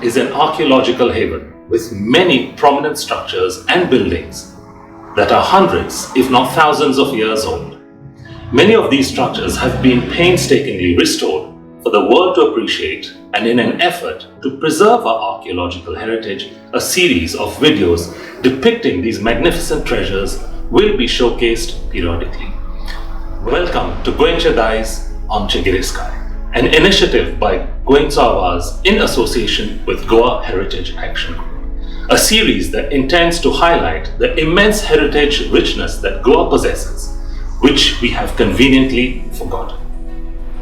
is an archaeological haven with many prominent structures and buildings that are hundreds, if not thousands of years old. Many of these structures have been painstakingly restored for the world to appreciate, and in an effort to preserve our archaeological heritage, a series of videos depicting these magnificent treasures will be showcased periodically. Welcome to Goenche Daiz, Amchi Girestkai, an initiative by Goencho Avaaz in association with Goa Heritage Action Group, a series that intends to highlight the immense heritage richness that Goa possesses, which we have conveniently forgotten.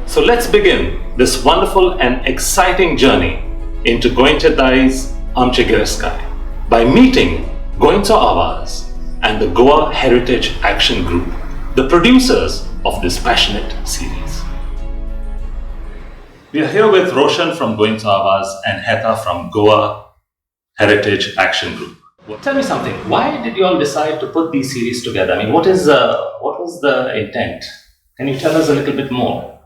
So let's begin this wonderful and exciting journey into Goenche Daiz, Amchi Girestkai by meeting Goencho Avaaz and the Goa Heritage Action Group, the producers of this passionate series. We are here with Roshan from Goencho Avaaz and Heta from Goa Heritage Action Group. Tell me something, why did you all decide to put these series together? I mean, what was the intent? Can you tell us a little bit more?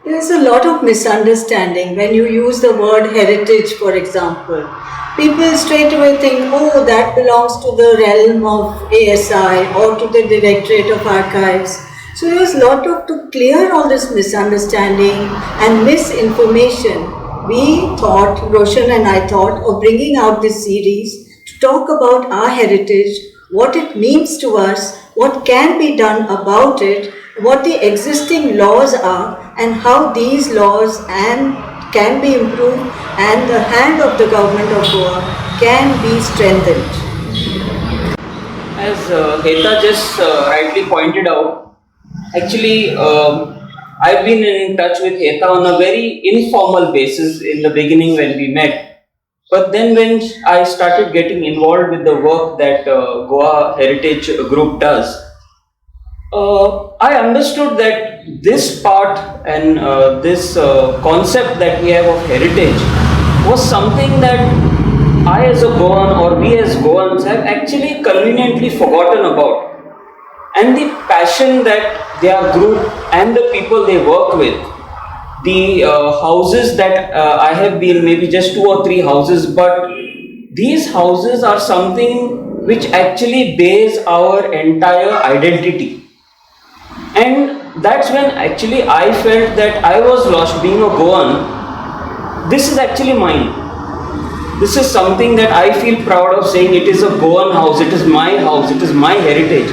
There's a lot of misunderstanding when you use the word heritage, for example. People straight away think, oh, that belongs to the realm of ASI or to the Directorate of Archives. So there's a lot to clear all this misunderstanding and misinformation. We thought, Roshan and I thought, of bringing out this series to talk about our heritage, what it means to us, what can be done about it, what the existing laws are, and how these laws can be improved and the hand of the government of Goa can be strengthened. As Heta just rightly pointed out, actually I've been in touch with Heta on a very informal basis in the beginning when we met. But then when I started getting involved with the work that Goa Heritage Group does, I understood that this part and this concept that we have of heritage was something that I as a Goan or we as Goans have actually conveniently forgotten about. And the passion that their group and the people they work with, the houses that I have been maybe just 2 or 3 houses, but these houses are something which actually base our entire identity. And that's when actually I felt that I was lost being a Goan. This is actually mine. This is something that I feel proud of saying it is a Goan house, it is my heritage.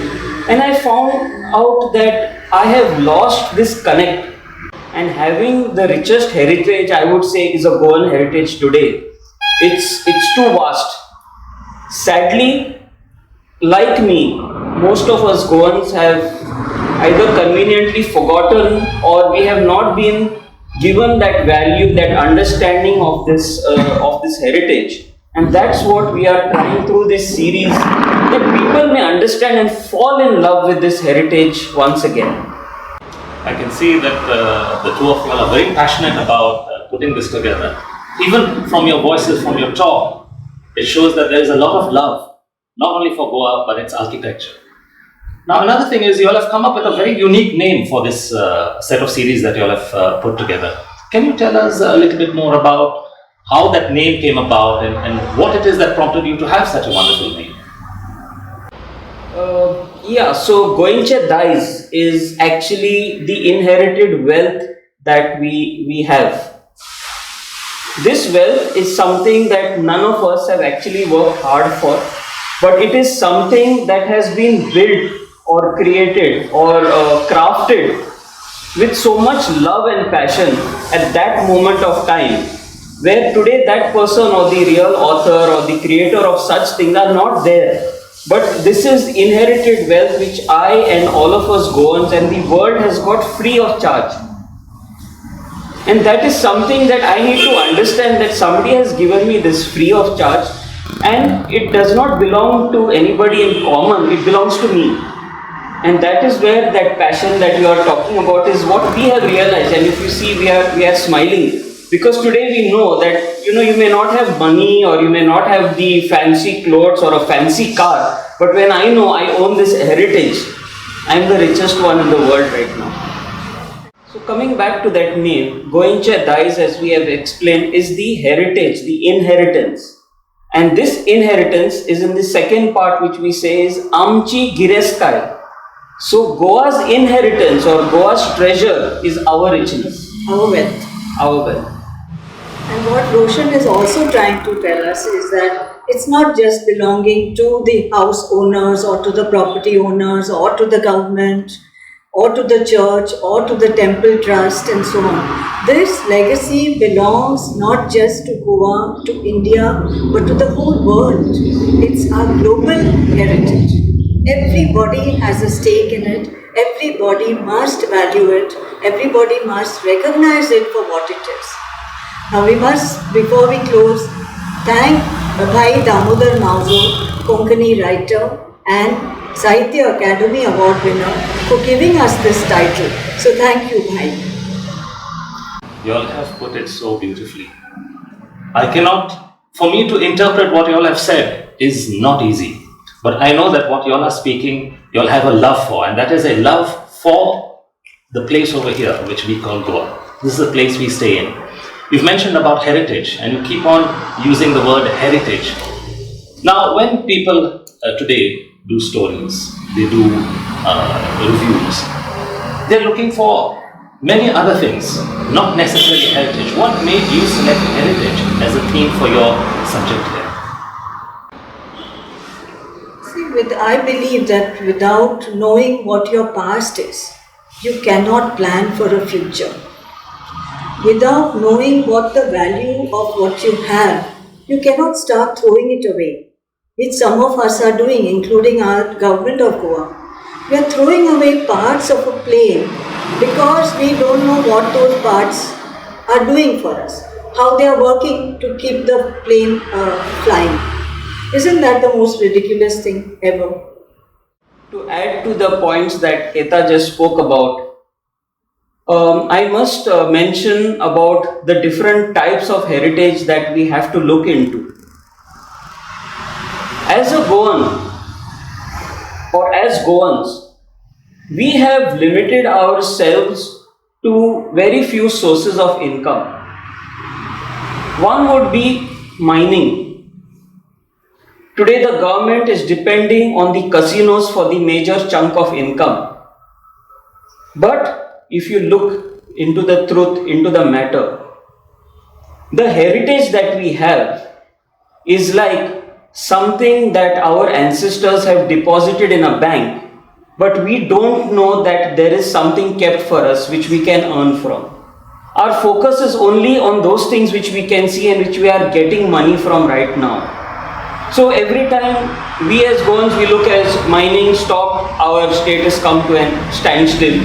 And I found out that I have lost this connect. And having the richest heritage, I would say, is a Goan heritage today. It's too vast. Sadly, like me, most of us Goans have either conveniently forgotten or we have not been given that value, that understanding of this heritage. And that's what we are trying through this series, that people may understand and fall in love with this heritage once again. I can see that the two of you are very passionate about putting this together. Even from your voices, from your talk, it shows that there is a lot of love, not only for Goa, but its architecture. Now, another thing is you all have come up with a very unique name for this set of series that you all have put together. Can you tell us a little bit more about how that name came about and what it is that prompted you to have such a wonderful name? So Goenche Daiz is actually the inherited wealth that we have. This wealth is something that none of us have actually worked hard for, but it is something that has been built or created or crafted with so much love and passion at that moment of time, where today that person or the real author or the creator of such things are not there. But this is inherited wealth which I and all of us Goans and the world has got free of charge. And that is something that I need to understand, that somebody has given me this free of charge, and it does not belong to anybody in common, it belongs to me. And that is where that passion that you are talking about is what we have realized. And if you see, we are smiling, because today we know that you may not have money or you may not have the fancy clothes or a fancy car, but when I know I own this heritage, I am the richest one in the world right now. So coming back to that name, Goenche Daiz, as we have explained, is the heritage, the inheritance. And this inheritance is in the second part, which we say is Amchi Girestkai. So Goa's inheritance or Goa's treasure is our richness. Our wealth. Our wealth. And what Roshan is also trying to tell us is that it's not just belonging to the house owners or to the property owners or to the government or to the church or to the temple trust and so on. This legacy belongs not just to Goa, to India, but to the whole world. It's our global heritage. Everybody has a stake in it. Everybody must value it. Everybody must recognize it for what it is. Now we must, before we close, thank Bhai Damodar Mauzo, Konkani writer and Sahitya Academy Award winner, for giving us this title. So thank you, Bhai. You all have put it so beautifully. For me to interpret what you all have said is not easy. But I know that what you all are speaking, you all have a love for, and that is a love for the place over here, which we call Goa. This is the place we stay in. You've mentioned about heritage, and you keep on using the word heritage. Now, when people today do stories, they do reviews, they're looking for many other things, not necessarily heritage. What made you select heritage as a theme for your subject here? See, I believe that without knowing what your past is, you cannot plan for a future. Without knowing what the value of what you have, you cannot start throwing it away, which some of us are doing, including our government of Goa. We are throwing away parts of a plane because we don't know what those parts are doing for us, how they are working to keep the plane flying. Isn't that the most ridiculous thing ever? To add to the points that Heta just spoke about, I must mention about the different types of heritage that we have to look into. As a Goan, or as Goans, we have limited ourselves to very few sources of income. One would be mining. Today the government is depending on the casinos for the major chunk of income. But if you look into the truth, into the matter, the heritage that we have is like something that our ancestors have deposited in a bank, but we don't know that there is something kept for us which we can earn from. Our focus is only on those things which we can see and which we are getting money from right now. So every time we as Goans, we look as mining stop, our status come to a standstill.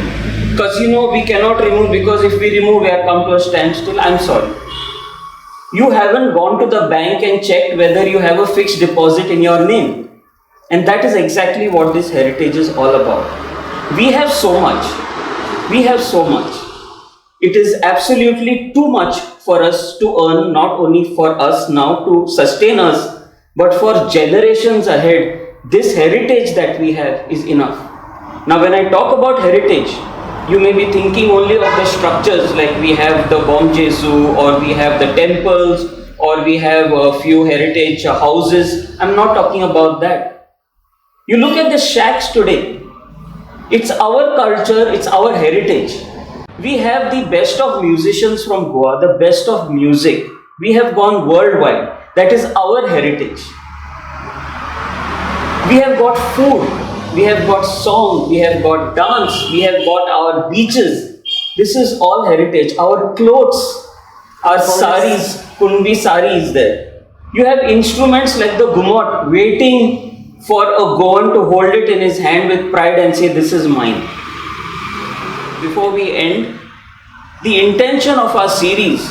Casino we cannot remove because if we remove we are come to a standstill. I'm sorry. You haven't gone to the bank and checked whether you have a fixed deposit in your name. And that is exactly what this heritage is all about. We have so much. We have so much. It is absolutely too much for us to earn, not only for us now to sustain us, but for generations ahead. This heritage that we have is enough. Now when I talk about heritage, you may be thinking only of the structures, like we have the Bombay Zoo, or we have the temples, or we have a few heritage houses. I'm not talking about that. You look at the shacks today. It's our culture, it's our heritage. We have the best of musicians from Goa, the best of music. We have gone worldwide. That is our heritage. We have got food. We have got song, we have got dance, we have got our beaches. This is all heritage. Our clothes, our saris, Kunbi sari is there. You have instruments like the gumot waiting for a Goan to hold it in his hand with pride and say, this is mine. Before we end, the intention of our series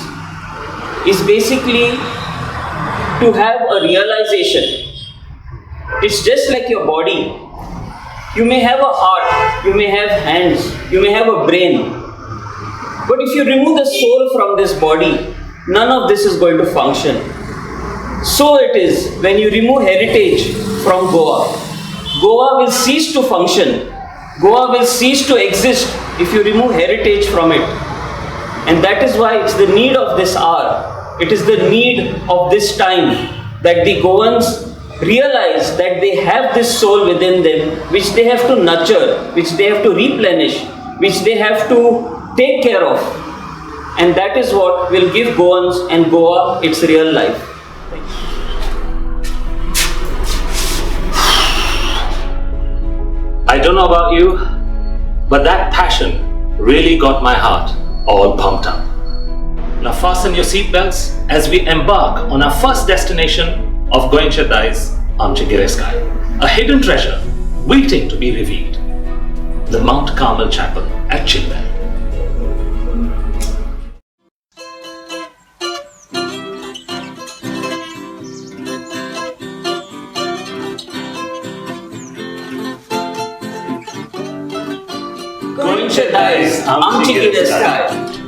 is basically to have a realization. It's just like your body. You may have a heart, you may have hands, you may have a brain. But if you remove the soul from this body, none of this is going to function. So it is when you remove heritage from Goa. Goa will cease to function Goa will cease to exist if you remove heritage from it. And that is why it's the need of this hour, it is the need of this time that the Goans realize that they have this soul within them which they have to nurture, which they have to replenish, which they have to take care of. And that is what will give Goans and Goa its real life. I don't know about you, but that passion really got my heart all pumped up. Now fasten your seatbelts as we embark on our first destination of Goenche Daiz, Amchi Girestkai, a hidden treasure waiting to be revealed. The Mount Carmel Chapel at Chilwell. Goenche Daiz, Amchi Girestkai.